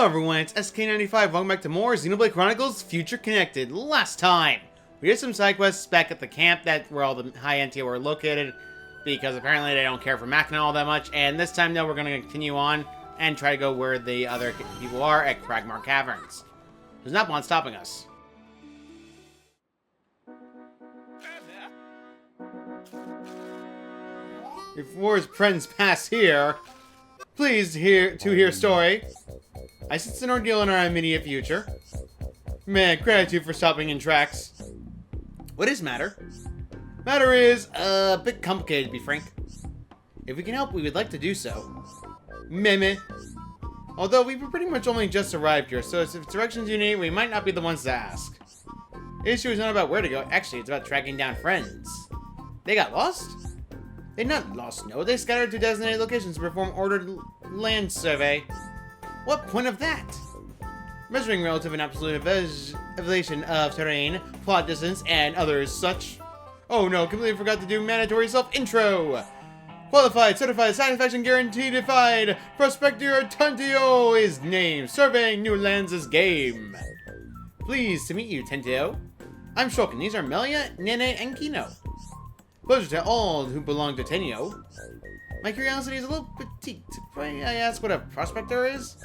Hello everyone, it's SK95. Welcome back to more Xenoblade Chronicles Future Connected. Last time, we did some side quests back at the camp where all the high-end tier were located, because apparently they don't care for Machina all that much, and this time, though, we're going to continue on and try to go where the other people are at Cragmar Caverns. There's not one stopping us. Before his friends pass here, please to hear story. I sense an ordeal in our immediate future. Man, gratitude for stopping in tracks. What is matter? Matter is a bit complicated, to be frank. If we can help, we would like to do so. Meme. Although we've pretty much only just arrived here, so if it's directions you need, we might not be the ones to ask. The issue is not about where to go, actually, it's about tracking down friends. They got lost? They're not lost, no. They scattered to designated locations to perform ordered land survey. What point of that? Measuring relative and absolute elevation of terrain, plot distance, and others such. Oh no, completely forgot to do mandatory self-intro. Qualified, certified, satisfaction guaranteed, Prospector Tantio is named. Surveying new lands is game. Pleased to meet you, Tantio. I'm Shulkin. These are Melia, Nene, and Kino. Pleasure to all who belong to Tenyo. My curiosity is a little petite. May I ask what a prospector is?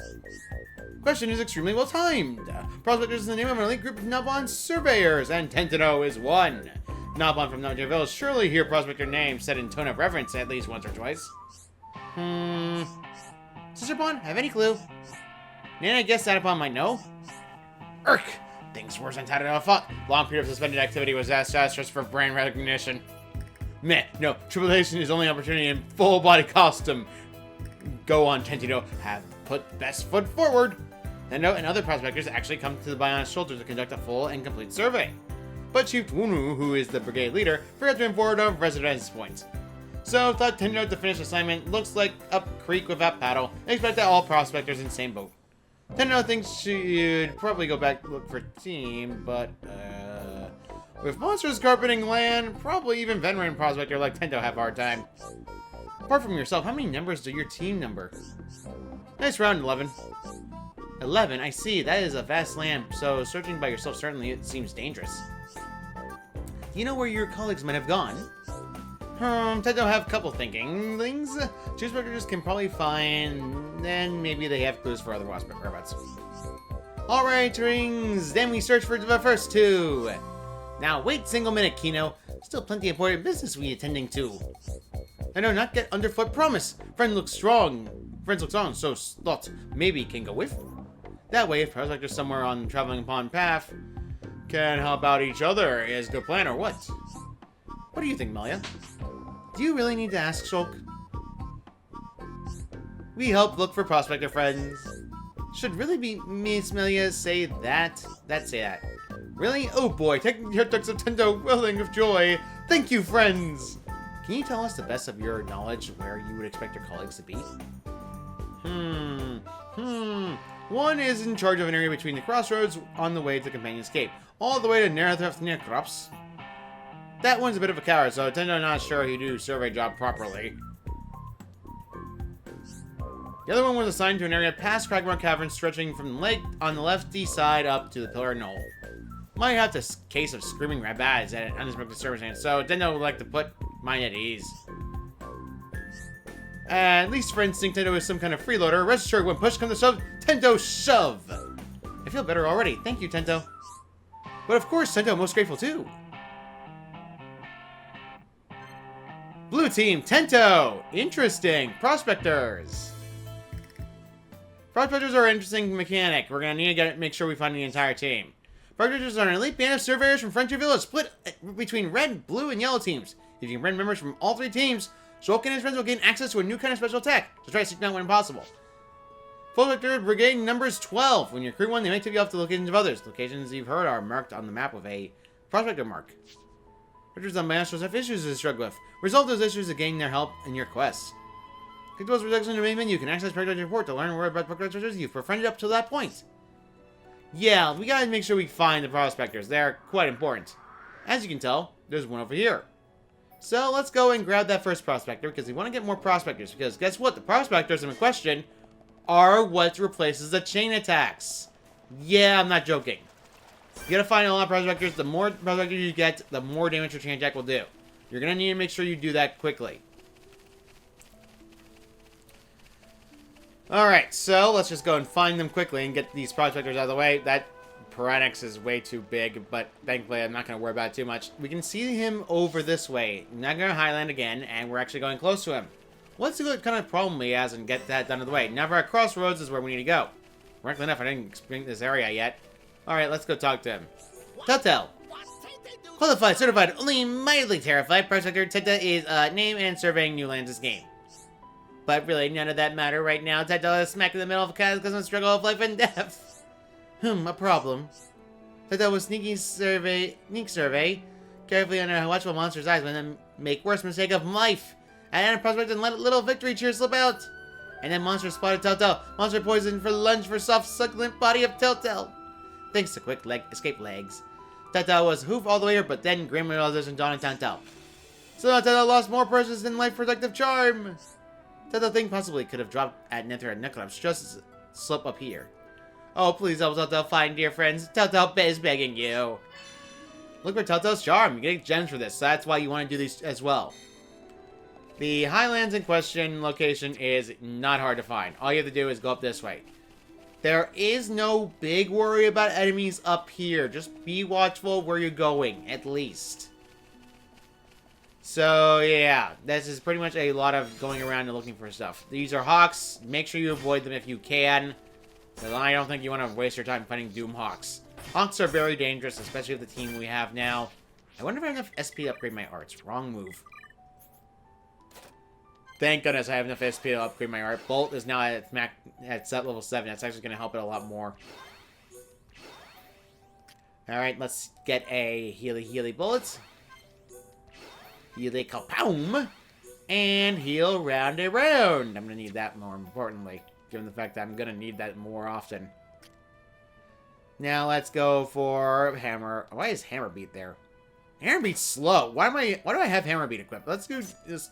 Question is extremely well timed. Prospectors is the name of an elite group of Nopon surveyors, and Tentino is one. Nopon from Notja Village surely hear prospector names said in tone of reverence at least once or twice. Sister Pon, have any clue? Nana, I guess Satapon might know. Urk! Things worse than tied off up. Long period of suspended activity was disastrous for brand recognition. Meh, no, tribulation is only opportunity in full body costume. Go on, Tentino, have put best foot forward. Nendo and other prospectors actually come to the Bion's shoulder to conduct a full and complete survey. But Chief Wunu, who is the brigade leader, forgot to inform of residence points. So, thought Tentino to finish assignment looks like up creek without paddle, and expect that all prospectors in the same boat. Tentino thinks she'd probably go back to look for team, but, with monsters carpeting land, probably even veteran prospector like Tento have a hard time. Apart from yourself, how many numbers do your team number? Nice round, 11. 11? I see, that is a vast land, so searching by yourself certainly it seems dangerous. Do you know where your colleagues might have gone? Tento have a couple things. Prospectors can probably find, then maybe they have clues for other whereabouts. Alright, rings, then we search for the first two. Now, wait single minute, Kino. Still plenty of important business we attending to. I know, not get underfoot promise. Friends look strong, so thought maybe can go with. That way, if prospectors somewhere on traveling upon path can help out each other is a good plan, or what? What do you think, Melia? Do you really need to ask, Shulk? We help look for prospector friends. Should really be Miss Melia say that? Say that. Really? Oh boy, taking your ducks of Tento willing of joy. Thank you, friends! Can you tell us the best of your knowledge where you would expect your colleagues to be? One is in charge of an area between the crossroads on the way to Companion's Cape, all the way to Narathraft near Krops. That one's a bit of a coward, so Tento not sure he'd do survey job properly. The other one was assigned to an area past Cragmar Caverns, stretching from the lake on the lefty side up to the Pillar Knoll. Might have this case of screaming rabbits at an unexpected circumstance, so Tento would like to put mine at ease. At least for instinct, Tento is some kind of freeloader. Rest assured, when push comes to shove, Tento shove! I feel better already. Thank you, Tento. But of course, Tento most grateful too. Blue team, Tento! Interesting. Prospectors. Prospectors are an interesting mechanic. We're gonna need to make sure we find the entire team. Prospectors are an elite band of surveyors from Frontier Village, split between red, blue, and yellow teams. If you can bring members from all three teams, Shulk and his friends will gain access to a new kind of special attack, so try to seek them out when possible. Prospector Brigade numbers 12. When you recruit one, they may take you off to locations of others. Locations you've heard are marked on the map with a prospector mark. Prospectors on Maestros have issues to struggle with. Resolve those issues to gain their help in your quests. Click those results in the main menu. You can access Prospector report to learn more about prospectors you've befriended up to that point. Yeah, we gotta make sure we find the prospectors. They're quite important. As you can tell, there's one over here. So let's go and grab that first prospector, because we want to get more prospectors, because guess what? The prospectors in question are what replaces the chain attacks. Yeah, I'm not joking. You gotta find a lot of Ponspectors. The more Ponspectors you get, the more damage your chain attack will do. You're gonna need to make sure you do that quickly. Alright, so let's just go and find them quickly and get these Ponspectors out of the way. That Chronicles is way too big, but thankfully I'm not going to worry about it too much. We can see him over this way. Not going to Highland again, and we're actually going close to him. Let's see what kind of problem he has and get that done out of the way. Never at Crossroads is where we need to go. Frankly enough, I didn't explain this area yet. Alright, let's go talk to him. Telltale. Qualified, certified, only mildly terrified. Ponspector Telltale is name and surveying new lands this game. But really, none of that matter right now. Telltale is smack in the middle of a cataclysmic struggle of life and death. A problem. Telltale was sneak survey. Carefully under a watchful monster's eyes when then make worst mistake of life. And a prospect and let a little victory cheer slip out. And then monster spotted Telltale. Monster poisoned for lunge for soft succulent body of Telltale. Thanks to quick escape legs. Telltale was hoof all the way here, but then grim realization dawned on Telltale. So now Telltale lost more precious than life protective charm. Telltale thing possibly could have dropped at Nether and Necrops. Just slip up here. Oh, please help Telltale find dear friends. Telltale is begging you. Look for Telltale's charm. You're getting gems for this, so that's why you want to do these as well. The Highlands in question location is not hard to find. All you have to do is go up this way. There is no big worry about enemies up here. Just be watchful where you're going, at least. So, yeah. This is pretty much a lot of going around and looking for stuff. These are hawks. Make sure you avoid them if you can. Because I don't think you want to waste your time fighting Doom Hawks. Hawks are very dangerous, especially with the team we have now. I wonder if I have enough SP to upgrade my arts. Wrong move. Thank goodness I have enough SP to upgrade my art. Bolt is now at level 7. That's actually going to help it a lot more. Alright, let's get a Healy bullets. Healy kapoom. And heal round and round. I'm going to need that more importantly, given the fact that I'm going to need that more often. Now let's go for Hammer. Why is Hammer Beat there? Hammer Beat's slow. Why do I have Hammer Beat equipped? Let's go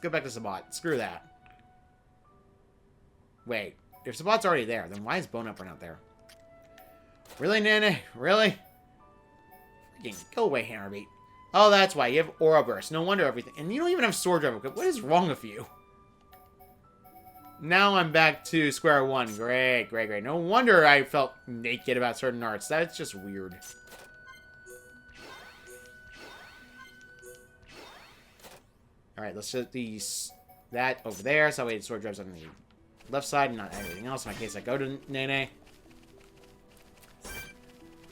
back to Sabat. Screw that. Wait. If Sabat's already there, then why is Bone Upper not there? Really, Nene? Really? Freaking go away, Hammer Beat. Oh, that's why. You have Aura Burst. No wonder everything. And you don't even have Sword Drive equipped. What is wrong with you? Now I'm back to square one. Great, great, great. No wonder I felt naked about certain arts. That's just weird. Alright, let's set that over there. So that way the sword drives on the left side and not everything else. In my case, I go to Nene.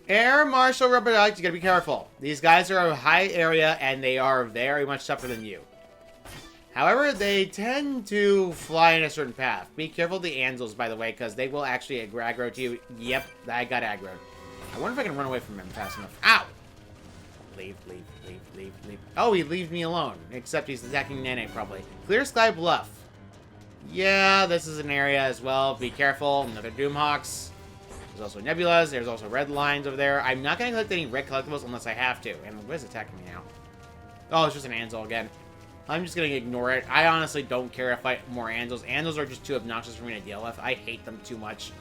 Air Marshal Rubber Dogs, you gotta be careful. These guys are a high area and they are very much tougher than you. However, they tend to fly in a certain path. Be careful of the Anzels, by the way, because they will actually aggro to you. Yep, I got aggroed. I wonder if I can run away from him fast enough. Ow! Leave. Oh, he leaves me alone. Except he's attacking Nene, probably. Clear Sky Bluff. Yeah, this is an area as well. Be careful. Another Doomhawks. There's also Nebulas. There's also red lines over there. I'm not going to collect any red collectibles unless I have to. And what is attacking me now? Oh, it's just an Anzel again. I'm just going to ignore it. I honestly don't care if I fight more Anzels. Anzels are just too obnoxious for me to deal with. I hate them too much.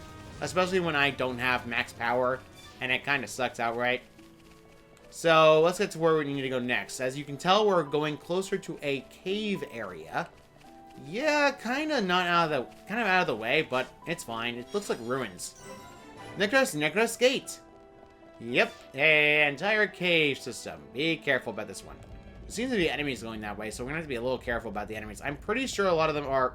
Especially when I don't have max power. And it kind of sucks outright. So, let's get to where we need to go next. As you can tell, we're going closer to a cave area. Yeah, kind of out of the way, but it's fine. It looks like ruins. Necros Gate. Yep, an entire cave system. Be careful about this one. There seems to be enemies going that way, so we're going to have to be a little careful about the enemies. I'm pretty sure a lot of them are...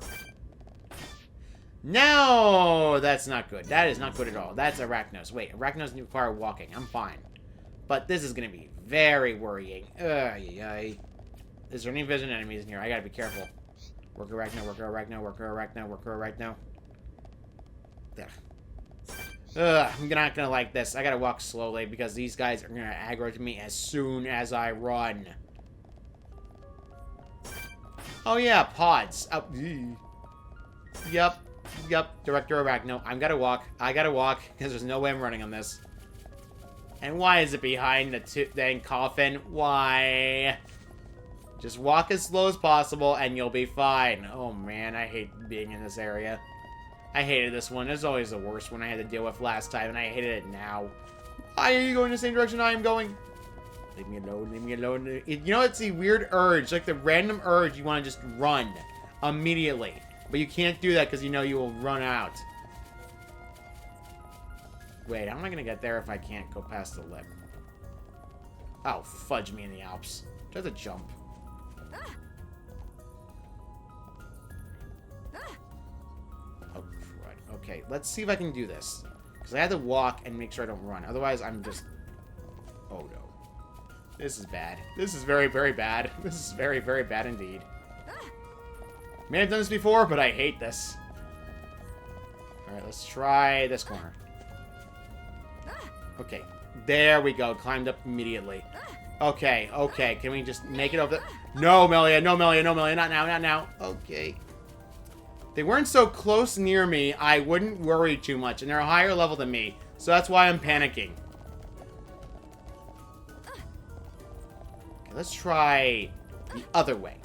No! That's not good. That is not good at all. That's Arachnos. Wait, Arachnos require walking. I'm fine. But this is going to be very worrying. Is there any vision enemies in here? I got to be careful. Worker Arachno. I'm not going to like this. I got to walk slowly because these guys are going to aggro to me as soon as I run. Oh, yeah, pods. Oh, Yep, Director Arachno. I gotta walk, because there's no way I'm running on this. And why is it behind the dang coffin? Why? Just walk as slow as possible, and you'll be fine. Oh, man, I hate being in this area. I hated this one. It was always the worst one I had to deal with last time, and I hated it now. Why are you going the same direction I am going? Leave me alone, leave me alone. You know, it's the weird urge, like the random urge you want to just run immediately. But you can't do that because you know you will run out. Wait, how am I going to get there if I can't go past the lip? Oh, fudge me in the Alps. Try to jump. Oh, crud. Okay, let's see if I can do this. Because I have to walk and make sure I don't run. Otherwise, I'm just... Oh, no. This is bad. This is very, very bad. This is very, very bad indeed. May have done this before, but I hate this. Alright, let's try this corner. Okay. There we go. Climbed up immediately. Okay, okay. Can we just make it over there? No, Melia. No, Melia. No, Melia. Not now. Not now. Okay. If they weren't so close near me, I wouldn't worry too much. And they're a higher level than me. So that's why I'm panicking. Okay, let's try the other way.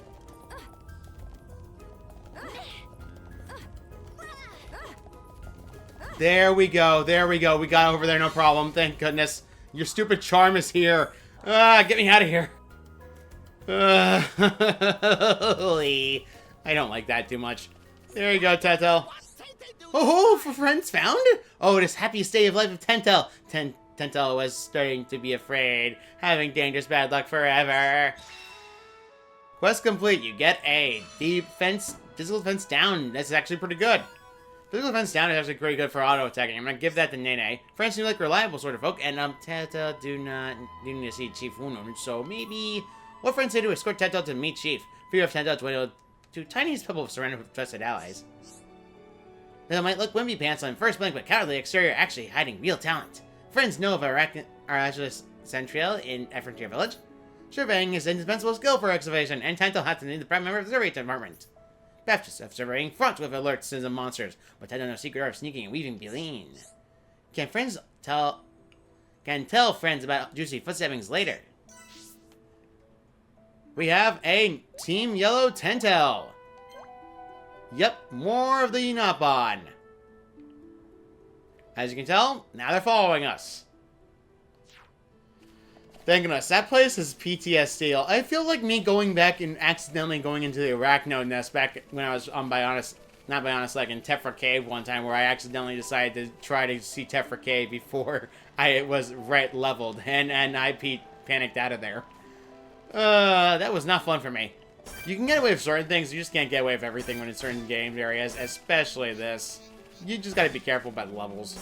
There we go. There we go. We got over there. No problem. Thank goodness. Your stupid charm is here. Get me out of here. I don't like that too much. There you go, Tentel. Oh, for friends found? Oh, this happiest day of life of Tentel. Tentel was starting to be afraid, having dangerous bad luck forever. Quest complete. You get a physical defense down. That's actually pretty good. Physical defense down is actually pretty good for auto attacking. I'm gonna give that to Nene. Friends seem like reliable sort of folk, and Tentel do need to see Chief Wunon. So maybe what friends say to escort Tentel to meet Chief? Fear of Tentel to tiniest pebble of surrender with trusted allies. They might look wimpy pants on first blink, but cowardly exterior actually hiding real talent. Friends know of Arachilus Centriel in Frontier Village. Surveying is an indispensable skill for excavation, and Tentel had to need the prime member of the survey department. Baptist of surveying front with alerts to the monsters, but Tentel no secret art of sneaking and weaving Beline. Can tell friends about juicy footsteppings later. We have a Team Yellow Tentel. Yep, more of the Nopon. As you can tell, now they're following us. Thank goodness. That place is PTSD. I feel like me going back and accidentally going into the Arachno nest back when I was on not Bionis, like in Tephra Cave one time, where I accidentally decided to try to see Tephra Cave before I was right leveled, and I panicked out of there. That was not fun for me. You can get away with certain things, you just can't get away with everything when it's certain game areas, especially this. You just gotta be careful about the levels.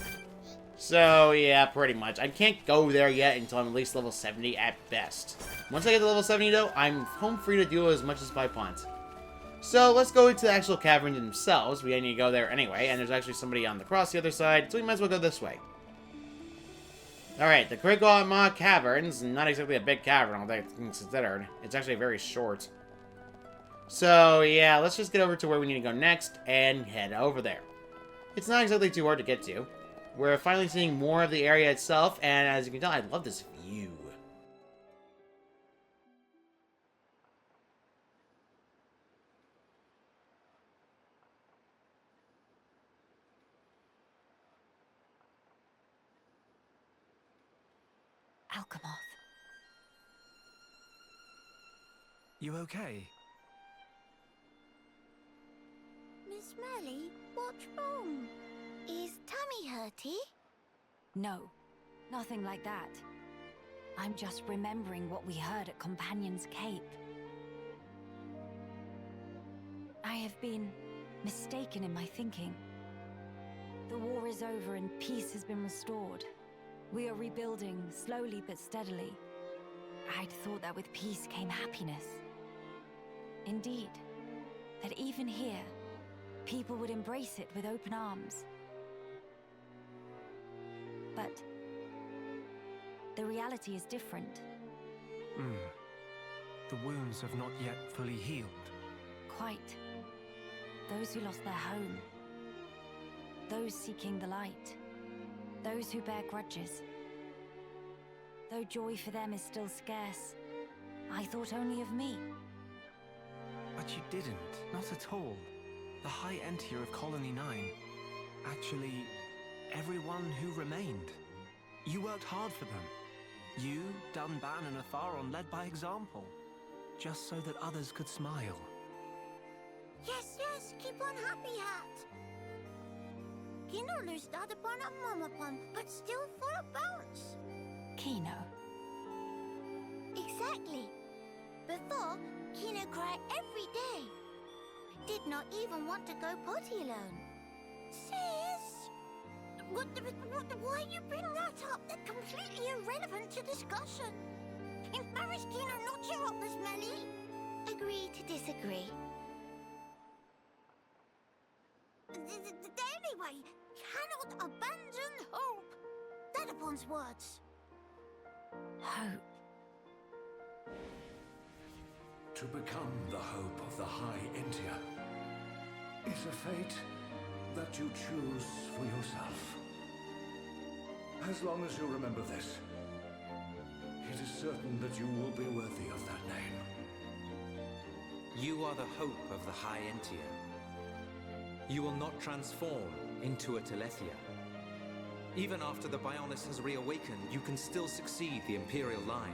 So, yeah, pretty much. I can't go there yet until I'm at least level 70 at best. Once I get to level 70, though, I'm home free to do as much as I want. So, let's go into the actual caverns themselves. We need to go there anyway, and there's actually somebody on the cross the other side, so we might as well go this way. Alright, the Krigama Caverns, not exactly a big cavern, all things considered. It's actually very short. So, yeah, let's just get over to where we need to go next, and head over there. It's not exactly too hard to get to. We're finally seeing more of the area itself, and as you can tell, I love this view. Alcamoth. You okay? Miss Melly, what's wrong? Is tummy hurty? No, nothing like that. I'm just remembering what we heard at Companion's Cape. I have been mistaken in my thinking. The war is over and peace has been restored. We are rebuilding, slowly but steadily. I'd thought that with peace came happiness. Indeed, that even here, people would embrace it with open arms. But the reality is different. The wounds have not yet fully healed. Quite. Those who lost their home. Those seeking the light. Those who bear grudges. Though joy for them is still scarce, I thought only of me. But you didn't. Not at all. The High Entier of Colony 9. Actually, everyone who remained. You worked hard for them. You, Dunban, and Atharon led by example, just so that others could smile. Yes, yes, keep on happy, Hat. Kino lustad upon a Momopon, but still full of bounce. Kino. Exactly. Before, Kino cried every day. Did not even want to go potty alone. Sis? Why you bring that up? They're completely irrelevant to discussion. Embarrass Kino not cheer up, Miss Melly. Agree to disagree. Anyway, cannot abandon hope. Dadapon's words. Hope. To become the hope of the High Entia is a fate that you choose for yourself. As long as you remember this, it is certain that you will be worthy of that name. You are the hope of the High Entia. You will not transform into a Telethia. Even after the Bionis has reawakened, you can still succeed the Imperial line.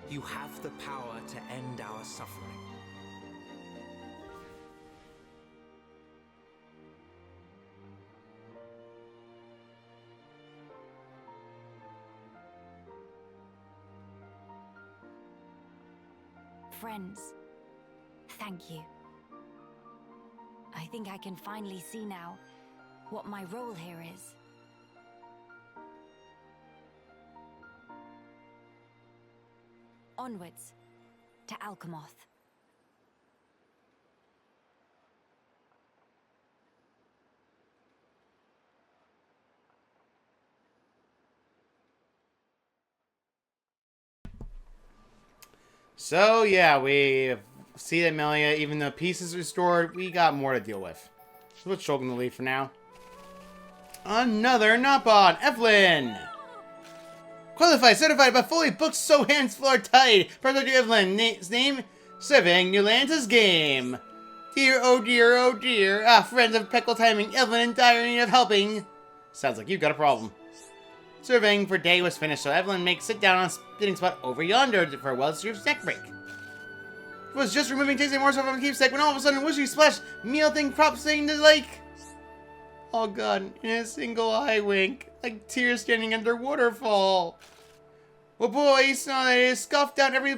You have the power to end our suffering. Friends, thank you. I think I can finally see now what my role here is. Onwards to Alcamoth. So, yeah, we see that Melia, even though peace is restored, we got more to deal with. So let's choke in the lead for now. Another Nopon! Evelyn! Qualified, certified, but fully booked, so hands floor tight. Project Evelyn, name, serving Newlands' game. Dear, oh dear, oh dear. Ah, friends of Peckle timing, Evelyn in dire need of helping. Sounds like you've got a problem. Surveying for day was finished, so Evelyn makes sit down on a sitting spot over yonder for a well-deserved snack break. Was just removing tasting morsel from a keepsake when all of a sudden whooshy splash, meal thing prop saying the lake. All gone in a single eye wink, like tears standing under waterfall. Oh boy, saw that it scuffed out every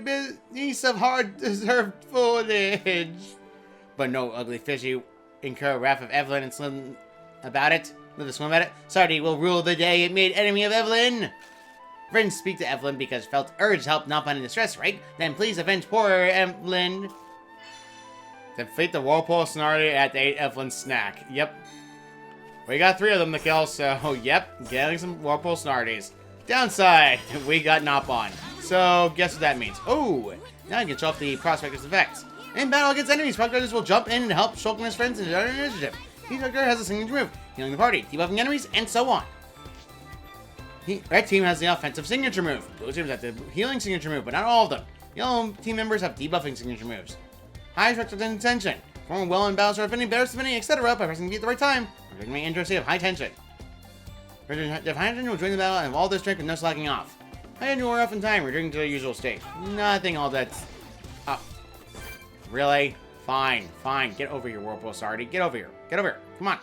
piece of hard-deserved footage. But no ugly fishy incur wrath of Evelyn and swim about it. Let us swim at it. Sardi will rule the day it made enemy of Evelyn. Friends speak to Evelyn because felt urge to help Nopon in distress, right? Then please avenge poor Evelyn. Defeat the Whirlpool Snarly at the 8 Evelyn snack. Yep. We got 3 of them to kill, so yep, getting some Whirlpool Snarties. Downside, we got Nopon. So guess what that means. Oh, now you can show off the Ponspectors effects. In battle against enemies, Ponspectors will jump in and help Shulk and his friends in their initiative. Each character has a signature move, healing the party, debuffing enemies, and so on. Red team has the offensive signature move. Blue teams have the healing signature move, but not all of them. Yellow team members have debuffing signature moves. High structured tension. Perform well in battle, start defending, better defending, etc. by pressing B at the right time. Or remain in a state of high tension. If high tension will join the battle and have all their strength with no slacking off. High tension will wear off in time, returning to their usual state. Nothing all that's up. Really? Fine, fine. Get over here, Whirlpool Sardi. Get over here. Get over here. Come on.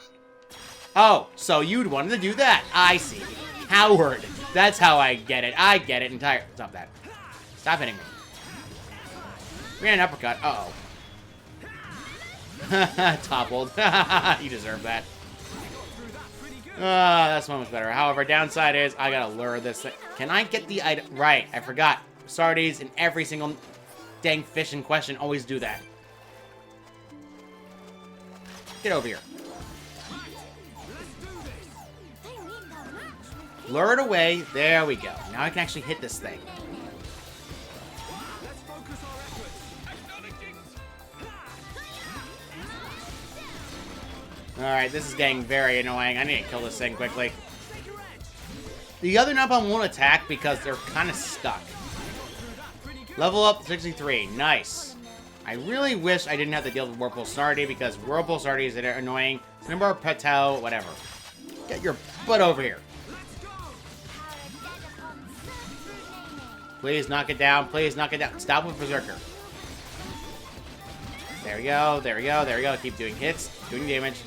Oh, so you'd wanted to do that. I see. Coward. That's how I get it. I get it entire. Stop that. Stop hitting me. Ran an uppercut. Uh-oh. Toppled. You deserve that. That's so much better. However, downside is I gotta lure this thing. Can I get the item? Right, I forgot. Sardis in every single dang fish in question always do that. Get over here. Lure it away. There we go. Now I can actually hit this thing. Alright, this is getting very annoying. I need to kill this thing quickly. The other Nopon won't attack because they're kind of stuck. Level up 63. Nice. I really wish I didn't have to deal with Whirlpool Snardy because Whirlpool Snardy is annoying. Remember, Petal, whatever. Get your butt over here. Please knock it down. Please knock it down. Stop with Berserker. There we go. There we go. There we go. Keep doing hits. Doing damage.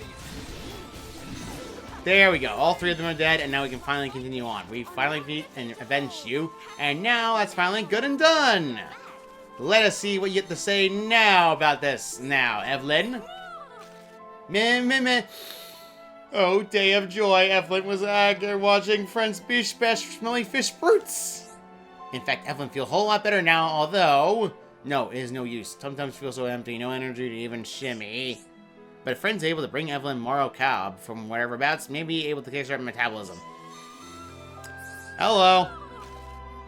There we go. All three of them are dead, and now we can finally continue on. We finally beat and avenged you, and now that's finally good and done. Let us see what you have to say now about this. Now, Evelyn. Meh, meh, meh. Oh, day of joy. Evelyn was watching Friends Bish Bash Smelly Fish Brutes. In fact, Evelyn feels a whole lot better now, although... No, it is no use. Sometimes feel so empty, no energy to even shimmy. But if Friend's able to bring Evelyn Morrow Cobb from whereabouts, may be able to kickstart metabolism. Hello.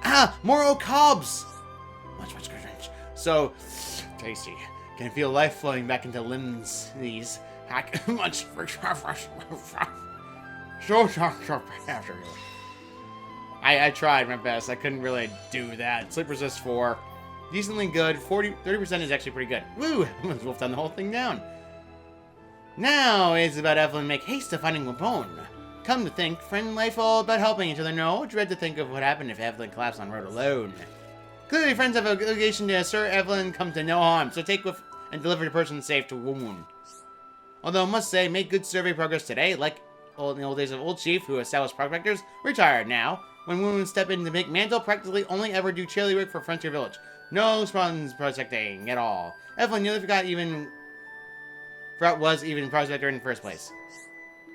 Ah, Morrow Cobbs! Much good. So, tasty. Can feel life flowing back into limbs. These hack much I tried my best. I couldn't really do that. Sleep resist 4. Decently good. 30% is actually pretty good. Woo! Let's wolf down the whole thing down. Now it's about Evelyn make haste to finding Nopon. Come to think, Friend life all about helping each other. No, dread to think of what happened if Evelyn collapsed on road alone. Clearly, friends have an obligation to assure Evelyn come to no harm, so take with and deliver the person safe to Woon. Although, I must say, make good survey progress today, like in the old days of Old Chief, who established Ponspectors, retired now. When Woon step in to make mantle, practically only ever do cheerleading work for Frontier Village. No spawns protecting at all. Evelyn nearly forgot was even Prospector in the first place.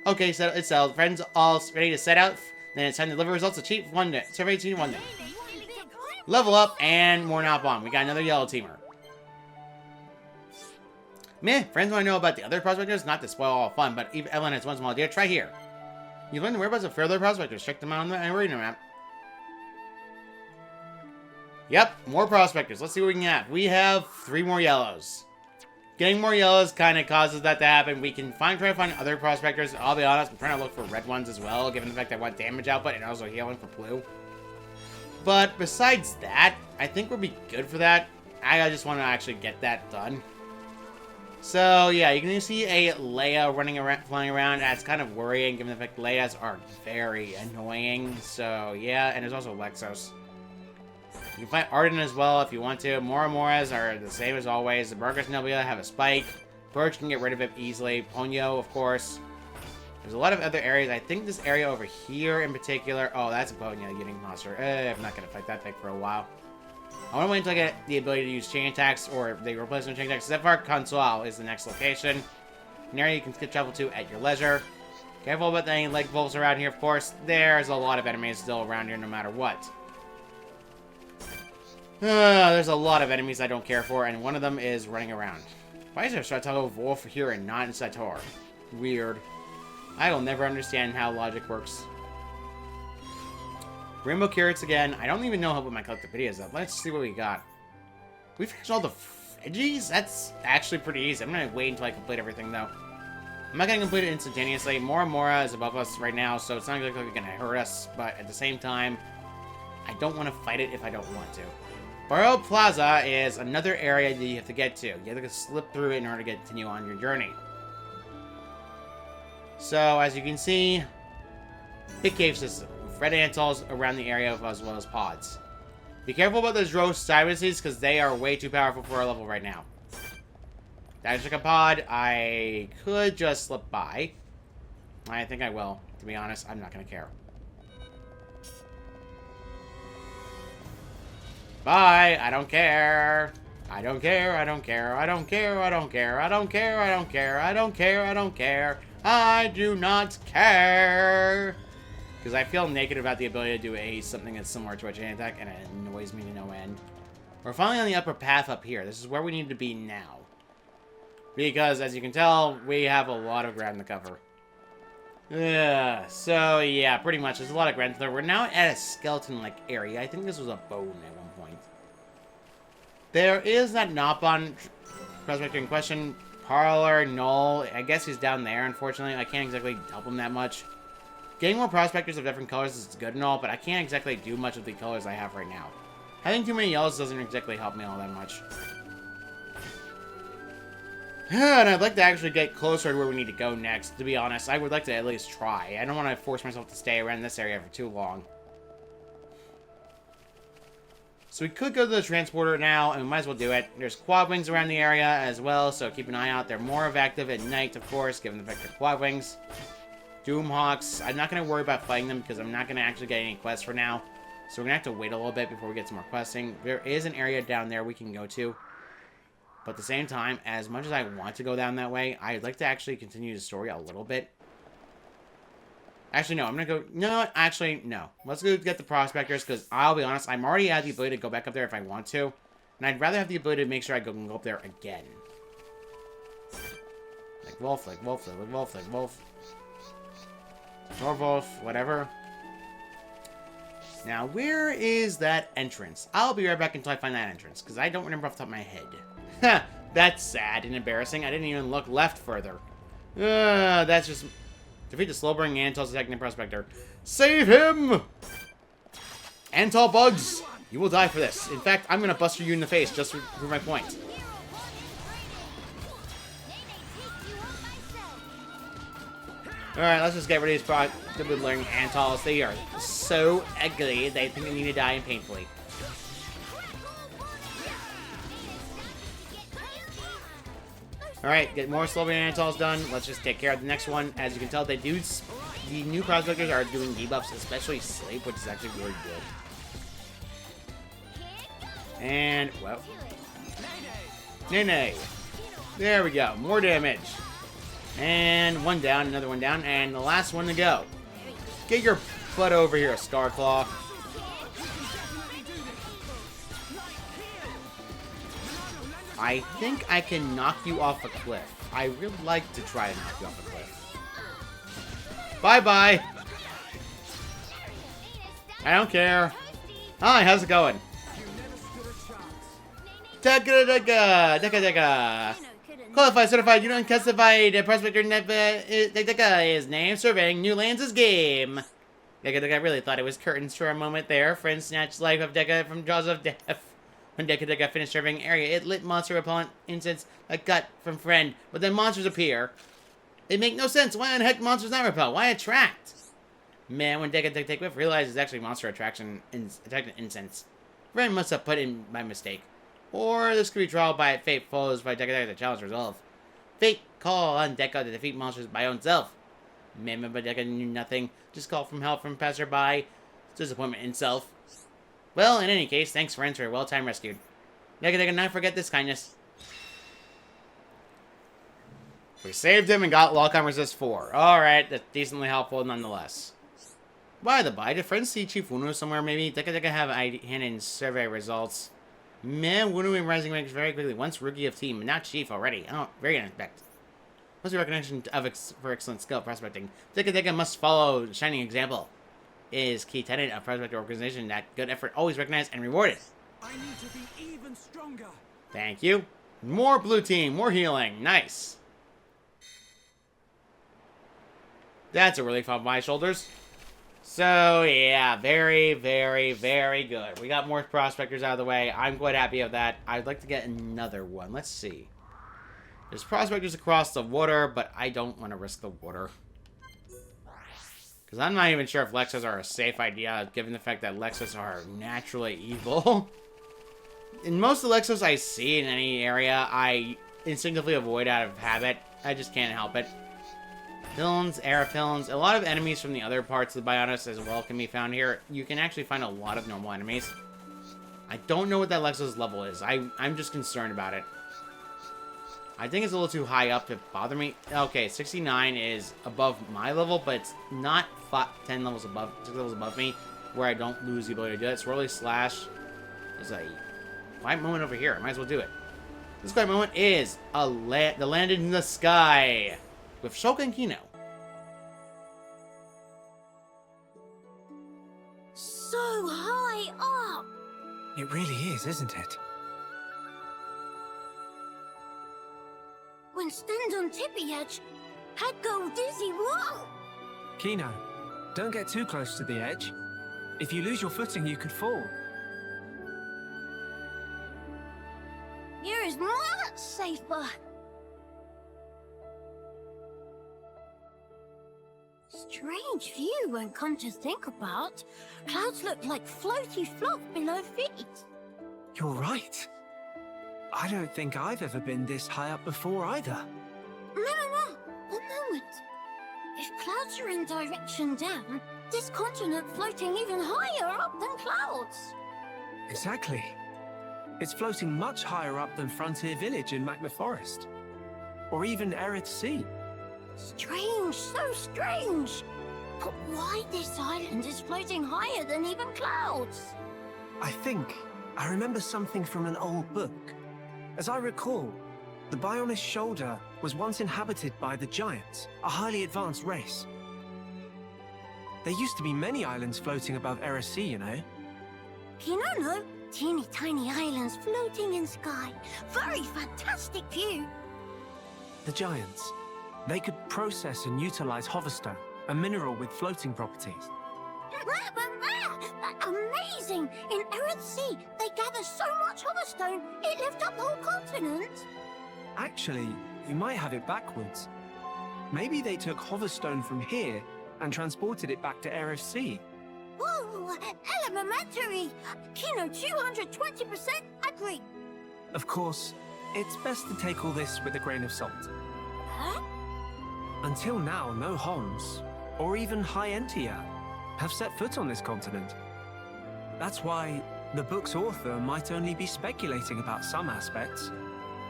Okay, so it's settled. Friends all ready to set out. Then it's time to deliver results of Chief 1 day. Survey Team 1 day. Level up and more Nopon. We got another yellow teamer. Meh, friends want to know about the other prospectors, not to spoil all fun, but even Evelyn has one small idea. Try here. You learn the whereabouts of further prospectors. Check them out on the arena map. Yep, more prospectors. Let's see what we can have. We have 3 more yellows. Getting more yellows kind of causes that to happen. We can try to find other prospectors. I'll be honest, I'm trying to look for red ones as well, given the fact I want damage output and also healing for blue. But besides that, I think we'll be good for that. I just want to actually get that done. So yeah, you can see a Leia running around, flying around. That's kind of worrying, given the fact Leias are very annoying. So yeah, and there's also Lexos. You can find Arden as well if you want to. Moras are the same as always. The Burgers Nebula have a spike. Birch can get rid of it easily. Ponyo, of course. There's a lot of other areas. I think this area over here in particular... Oh, that's a Ponyo getting monster. I'm not going to fight that thing for a while. I want to wait until I get the ability to use chain attacks or the replacement chain attacks. Zephyr Consoal is the next location. An area you can skip travel to at your leisure. Careful about any leg wolves around here, of course. There's a lot of enemies still around here no matter what. There's a lot of enemies I don't care for, and one of them is running around. Why is there a Strato Wolf here and not in Sator? Weird. I will never understand how logic works. Rainbow Carrots again. I don't even know how my collectability is up. Let's see what we got. We finished all the veggies? That's actually pretty easy. I'm going to wait until I complete everything, though. I'm not going to complete it instantaneously. Mora is above us right now, so it's not like it's going to hurt us. But at the same time, I don't want to fight it if I don't want to. Barrow Plaza is another area that you have to get to. You have to slip through it in order to continue on your journey. So, as you can see, big cave system. With red antalls around the area as well as pods. Be careful about those roast sinuses because they are way too powerful for our level right now. That's like a pod. I could just slip by. I think I will. To be honest, I'm not going to care. Bye. I don't care. I don't care. I don't care. I don't care. I don't care. I don't care. I don't care. I don't care. I don't care. I do not care. Because I feel naked about the ability to do something that's similar to a chain attack, and it annoys me to no end. We're finally on the upper path up here. This is where we need to be now. Because, as you can tell, we have a lot of ground to cover. So, yeah, pretty much. There's a lot of ground to cover. We're now at a skeleton-like area. I think this was a bone at one point. There is that Nopon prospector in question. Parlor, Null. I guess he's down there, unfortunately. I can't exactly help him that much. Getting more prospectors of different colors is good and all, but I can't exactly do much with the colors I have right now. Having too many yellows doesn't exactly help me all that much. And I'd like to actually get closer to where we need to go next, to be honest. I would like to at least try. I don't want to force myself to stay around this area for too long. So we could go to the transporter now, and we might as well do it. There's quad wings around the area as well, so keep an eye out. They're more active at night, of course, given the fact they're quad wings. Doomhawks, I'm not going to worry about fighting them because I'm not going to actually get any quests for now. So we're going to have to wait a little bit before we get some more questing. There is an area down there we can go to. But at the same time, as much as I want to go down that way, I'd like to actually continue the story a little bit. Actually, no, I'm going to go... No, actually, no. Let's go get the Ponspectors, because I'll be honest, I'm already at the ability to go back up there if I want to. And I'd rather have the ability to make sure I can go up there again. Like wolf, like wolf, like wolf, like wolf. Or wolf, whatever. Now, where is that entrance? I'll be right back until I find that entrance, because I don't remember off the top of my head. Ha! That's sad and embarrassing. I didn't even look left further. That's just... Defeat the slow-burning Antol's attacking the Prospector. Save him! Antol bugs! You will die for this. In fact, I'm going to buster you in the face just to prove my point. Alright, let's just get rid of these stupid-looking Antols. They are so ugly, they think they need to die painfully. Alright, get more slow-burning Antols done. Let's just take care of the next one. As you can tell, the new Prospectors are doing debuffs, especially Sleep, which is actually really good. And, well. Nay. There we go. More damage. And one down, another one down, and the last one to go. Get your butt over here, Scarclaw. I think I can knock you off a cliff. I really like to try to knock you off a cliff. Bye-bye. I don't care. Hi, how's it going? Deka. Qualified, certified, you don't classify the prospector his name, surveying new lands' game. Deka really thought it was curtains for a moment there. Friend snatched life of Deka from jaws of death. When Deka finished surveying area, it lit monster repellent incense a gut from friend, but then monsters appear. It make no sense. Why in the heck monsters not repel? Why attract? Man, when Deka take whiff, realizes it's actually monster attraction incense. Friend must have put in by mistake. Or this could be trial by fate foes by Deka to challenge resolve. Fate call on Deka to defeat monsters by own self. Man, but Deka knew nothing. Just call from help from passerby. Disappointment in self. Well, in any case, thanks friends for a well-timed rescue. Deka not forget this kindness. We saved him and got Lock-on Resist 4. Alright, that's decently helpful nonetheless. By the by, did friends see Chief Wunu somewhere maybe? Deka have a hand in survey results. Man, Wunu and Rising ranks very quickly. Once rookie of team, but now chief already. Oh, very unexpected. What's the recognition for excellent skill prospecting? Deka must follow shining example. Is key tenet of prospector organization that good effort always recognized and rewarded. I need to be even stronger. Thank you. More blue team, more healing. Nice. That's a relief off my shoulders. So, yeah, very, very, very good. We got more prospectors out of the way. I'm quite happy with that. I'd like to get another one. Let's see. There's prospectors across the water, but I don't want to risk the water. Because I'm not even sure if Lexos are a safe idea, given the fact that Lexos are naturally evil. In most of the Lexos I see in any area, I instinctively avoid out of habit. I just can't help it. Villains, Aerophilins, a lot of enemies from the other parts of the Bionis as well can be found here. You can actually find a lot of normal enemies. I don't know what that Lexos level is. I'm just concerned about it. I think it's a little too high up to bother me. Okay, 69 is above my level, but it's not 10 levels above, 6 levels above me, where I don't lose the ability to do it. Swirly Slash is a quiet moment over here. I might as well do it. This quiet moment is the land in the sky with Shokan Kino. So high up! It really is, isn't it? When stand on tippy edge, head go dizzy, whoa! Kino, don't get too close to the edge. If you lose your footing, you could fall. Here is much safer. strange view when come to think about. Clouds look like floaty fluff below feet. You're right. I don't think I've ever been this high up before either. No. One moment. If clouds are in direction down, this continent floating even higher up than clouds. Exactly. It's floating much higher up than Frontier Village in Magma Forest. Or even Erith Sea. Strange, so strange. But why this island is floating higher than even clouds? I remember something from an old book. As I recall, the Bionis Shoulder was once inhabited by the Giants, a highly advanced race. There used to be many islands floating above Erith Sea, you know. No. Teeny tiny islands floating in sky. Very fantastic view. The Giants. They could process and utilize hoverstone, a mineral with floating properties. Amazing! In Erith Sea, they gather so much hoverstone, it lifts up the whole continent. Actually, you might have it backwards. Maybe they took hoverstone from here and transported it back to Erith Sea. Whoa! Elementary! Kino 220% agree. Of course, it's best to take all this with a grain of salt. Huh? Until now, no Homs, or even High Entia, have set foot on this continent. That's why the book's author might only be speculating about some aspects.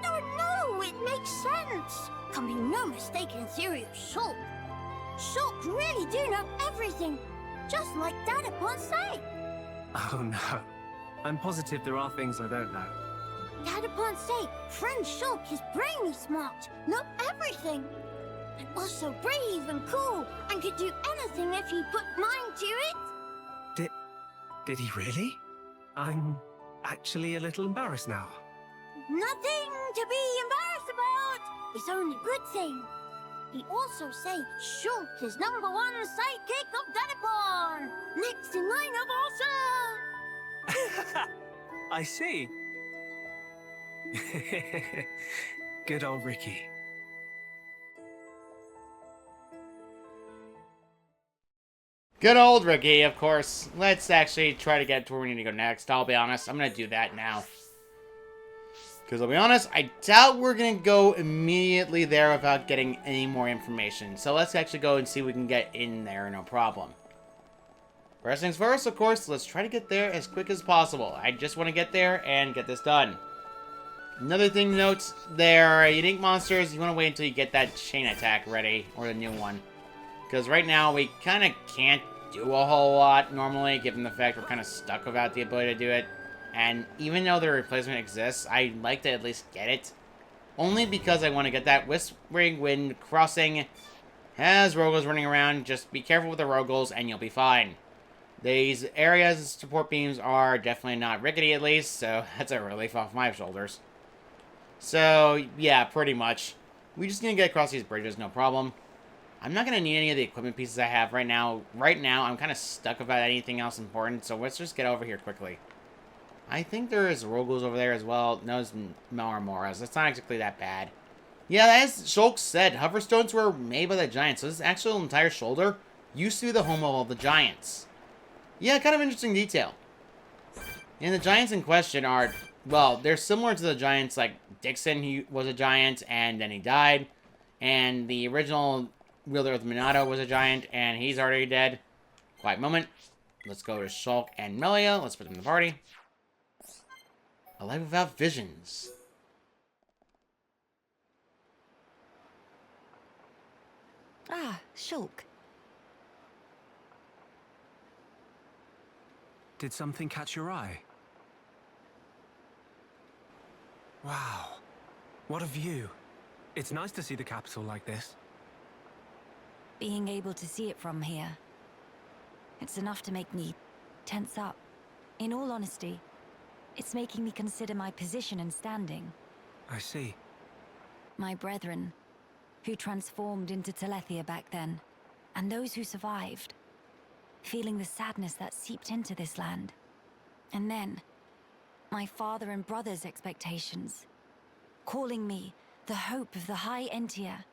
No, it makes sense. Can be no mistaken theory of Shulk. Shulk really do know everything, just like Dad upon say. Oh no, I'm positive there are things I don't know. Dad upon say, friend Shulk is brainy smart, know everything. And also brave and cool, and could do anything if he put mind to it. Did he really? I'm actually a little embarrassed now. Nothing to be embarrassed about. It's only good thing. He also say Shulk is #1 sidekick of Dadapon. Next in line of awesome. I see. Good old Ricky. Good old Ricky, of course. Let's actually try to get to where we need to go next. I'll be honest, I'm going to do that now. Because I'll be honest, I doubt we're going to go immediately there without getting any more information. So let's actually go and see if we can get in there, no problem. First things first, of course, let's try to get there as quick as possible. I just want to get there and get this done. Another thing to note, there are unique monsters. You want to wait until you get that chain attack ready, or the new one. Because right now, we kind of can't do a whole lot normally, given the fact we're kind of stuck without the ability to do it. And even though the replacement exists, I'd like to at least get it. Only because I want to get that Whispering Wind crossing. Has Rogals running around, just be careful with the Rogals and you'll be fine. These areas' support beams are definitely not rickety at least, so that's a relief off my shoulders. So, yeah, pretty much. We just need to get across these bridges, no problem. I'm not going to need any of the equipment pieces I have right now. Right now, I'm kind of stuck about anything else important, so let's just get over here quickly. I think there is Rogals over there as well. No, it's Moras. That's not exactly that bad. Yeah, as Shulk said, hoverstones were made by the Giants, so this actual entire shoulder used to be the home of all the Giants. Yeah, kind of interesting detail. And the Giants in question are, well, they're similar to the Giants, like Dixon, he was a Giant, and then he died. And the original wielder of Minato was a Giant, and he's already dead. Quiet moment. Let's go to Shulk and Melia. Let's put them in the party. A life without visions. Ah, Shulk. Did something catch your eye? Wow. What a view. It's nice to see the capital like this. Being able to see it from here, it's enough to make me tense up. In all honesty, it's making me consider my position and standing. I see. My brethren, who transformed into Telethia back then, and those who survived, feeling the sadness that seeped into this land. And then, my father and brother's expectations, calling me the hope of the High Entia.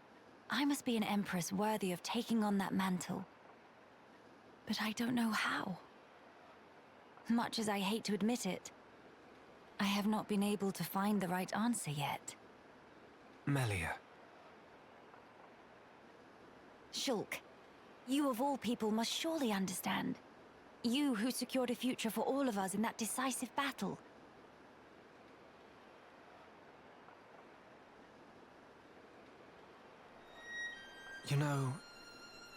I must be an empress worthy of taking on that mantle. but I don't know how. Much as I hate to admit it, I have not been able to find the right answer yet. Melia. Shulk, you of all people must surely understand. You who secured a future for all of us in that decisive battle. You know,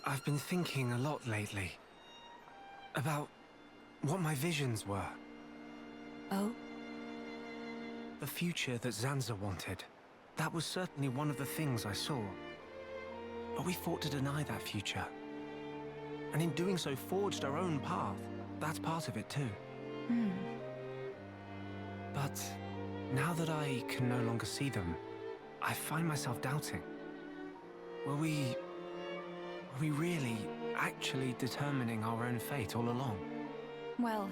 I've been thinking a lot lately about what my visions were. Oh? The future that Zanza wanted. That was certainly one of the things I saw. But we fought to deny that future. And in doing so, forged our own path. That's part of it too. But now that I can no longer see them, I find myself doubting. Were we really, actually determining our own fate all along? Well,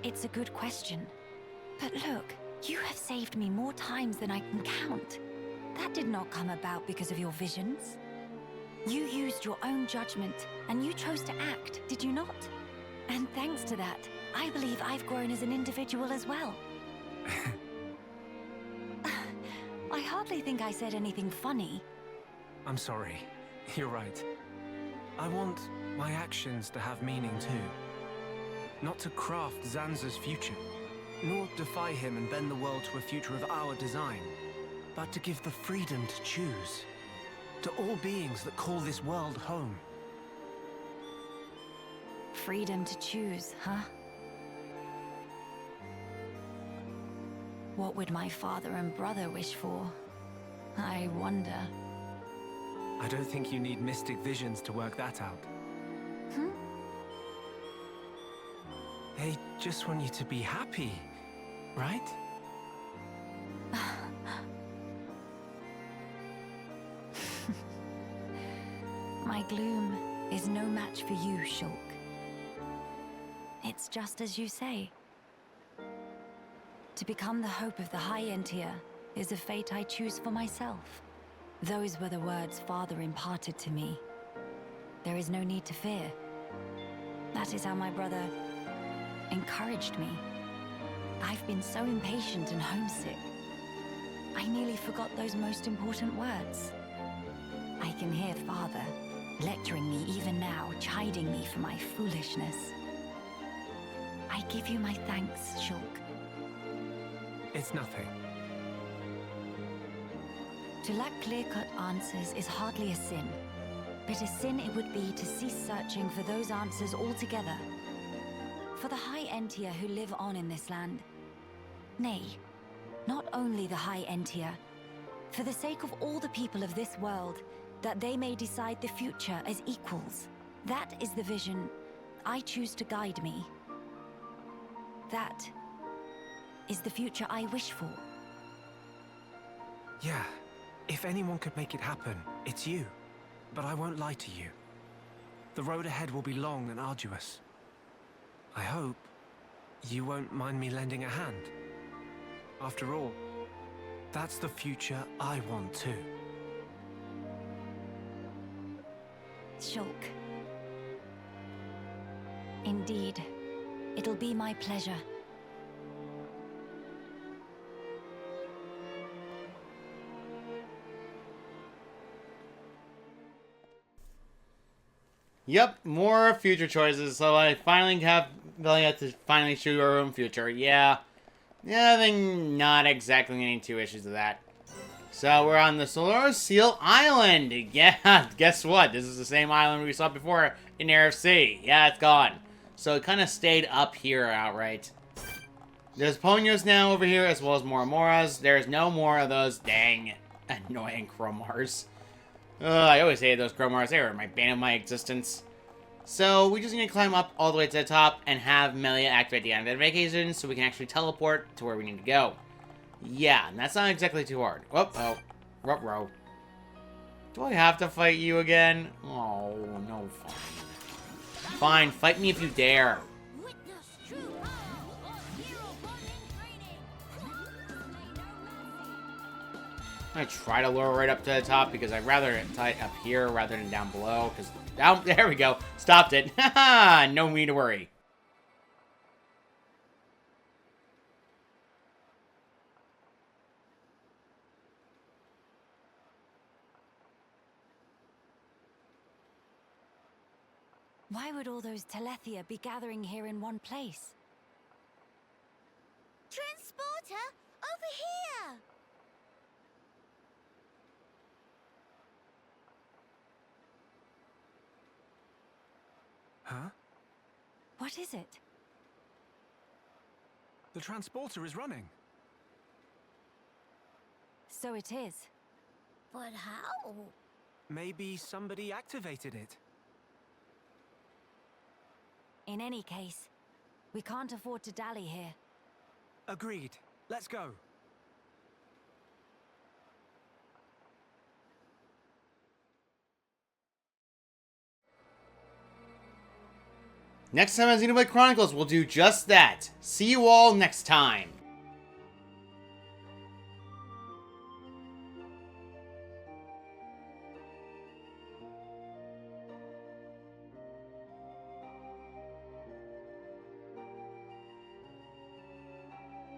it's a good question. But look, you have saved me more times than I can count. That did not come about because of your visions. You used your own judgment, and you chose to act, did you not? And thanks to that, I believe I've grown as an individual as well. I hardly think I said anything funny. I'm sorry. You're right. I want my actions to have meaning too. Not to craft Zanza's future, nor defy him and bend the world to a future of our design, but to give the freedom to choose. To all beings that call this world home. Freedom to choose, huh? What would my father and brother wish for? I wonder. I don't think you need mystic visions to work that out. They just want you to be happy, right? My gloom is no match for you, Shulk. It's just as you say. To become the hope of the High Entier is a fate I choose for myself. Those were the words Father imparted to me. There is no need to fear. That is how my brother encouraged me. I've been so impatient and homesick. I nearly forgot those most important words. I can hear Father lecturing me even now, chiding me for my foolishness. I give you my thanks, Shulk. It's nothing. To lack clear-cut answers is hardly a sin, but a sin it would be to cease searching for those answers altogether. For the High Entier who live on in this land. Nay, not only the High Entier, for the sake of all the people of this world, that they may decide the future as equals. That is the vision I choose to guide me. That is the future I wish for. Yeah, if anyone could make it happen, it's you. But I won't lie to you. The road ahead will be long and arduous. I hope you won't mind me lending a hand. After all, that's the future I want too. Shulk. Indeed, it'll be my pleasure. Yep, more future choices, so I finally have Melia to finally choose her own future. Yeah, I think not exactly any two issues of that. So we're on the Solar Seal Island. Yeah, guess what? This is the same island we saw before in RFC. Yeah, it's gone. So it kind of stayed up here outright. There's Ponios now over here, as well as more Amoras. There's no more of those dang annoying Chromars. I always hated those Chromars. They were my bane of my existence. So we just need to climb up all the way to the top and have Melia activate the vacation so we can actually teleport to where we need to go. Yeah, and that's not exactly too hard. Oh, ruh-roh. Do I have to fight you again? Oh, no, fine. Fine, fight me if you dare. Witness true power of hero bonding training. I'm gonna try to lower right up to the top because I'd rather it tight up here rather than down below. Because down, there we go. Stopped it. Haha, no need to worry. Why would all those Telethia be gathering here in one place? Transporter, over here! Huh? What is it? The transporter is running. So it is. But how? Maybe somebody activated it. In any case, we can't afford to dally here. Agreed. Let's go. Next time on Xenoblade Chronicles, we'll do just that. See you all next time.